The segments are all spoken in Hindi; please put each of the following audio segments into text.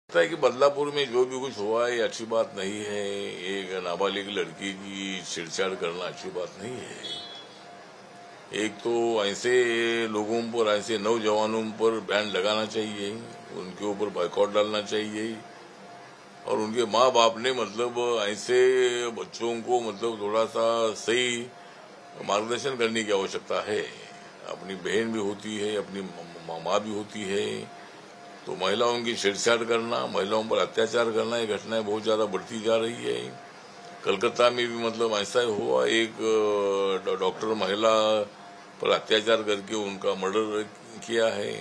लगता है कि बदलापुर में जो भी कुछ हुआ है ये अच्छी बात नहीं है। एक नाबालिग लड़की की छेड़छाड़ करना अच्छी बात नहीं है। एक तो ऐसे लोगों पर, ऐसे नौजवानों पर बैन लगाना चाहिए, उनके ऊपर बाइकआउट डालना चाहिए और उनके माँ बाप ने ऐसे बच्चों को थोड़ा सा सही मार्गदर्शन करने की आवश्यकता है। अपनी बहन भी होती है, अपनी माँ भी होती है, तो महिलाओं की छेड़छाड़ करना, महिलाओं पर अत्याचार करना, ये घटनाएं बहुत ज्यादा बढ़ती जा रही है। कलकत्ता में भी ऐसा ही हुआ, एक डॉक्टर महिला पर अत्याचार करके उनका मर्डर किया है।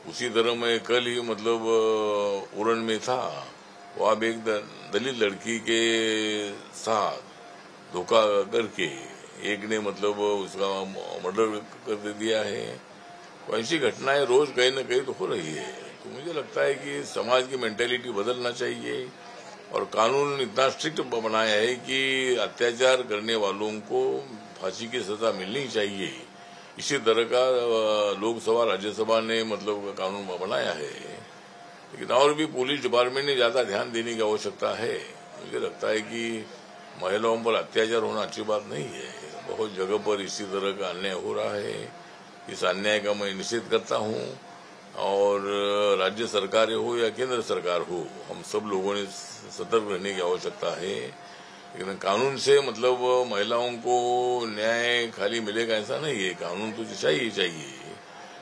उसी तरह मैं कल ही उरण में था, वहां भी एक दलित लड़की के साथ धोखा करके एक ने उसका मर्डर कर दिया है। तो ऐसी घटनाएं रोज कहीं न कहीं तो हो रही है। तो मुझे लगता है कि समाज की मेंटेलिटी बदलना चाहिए और कानून इतना स्ट्रिक्ट बनाया है कि अत्याचार करने वालों को फांसी की सजा मिलनी चाहिए। इसी तरह का लोकसभा राज्यसभा ने कानून बनाया है, लेकिन और भी पुलिस डिपार्टमेंट ने ज्यादा ध्यान देने की आवश्यकता है। मुझे लगता है कि महिलाओं पर अत्याचार होना अच्छी बात नहीं है। बहुत जगह पर इसी तरह का अन्याय हो रहा है। इस अन्याय का मैं निषेध करता हूं और राज्य सरकार हो या केंद्र सरकार हो, हम सब लोगों ने सतर्क रहने की आवश्यकता है। लेकिन कानून से महिलाओं को न्याय खाली मिलेगा ऐसा नहीं है। कानून तो चाहिए चाहिए,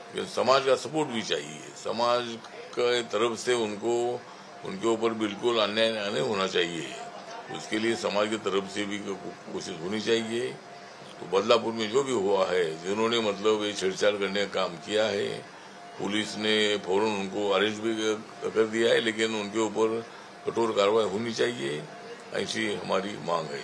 लेकिन समाज का सपोर्ट भी चाहिए। समाज के तरफ से उनको उनके ऊपर बिल्कुल अन्याय नहीं होना चाहिए। उसके लिए समाज की तरफ से भी कोशिश होनी चाहिए। तो बदलापुर में जो भी हुआ है, जिन्होंने ये छेड़छाड़ करने का काम किया है, पुलिस ने फौरन उनको अरेस्ट भी कर दिया है, लेकिन उनके ऊपर कठोर कार्रवाई होनी चाहिए, ऐसी हमारी मांग है।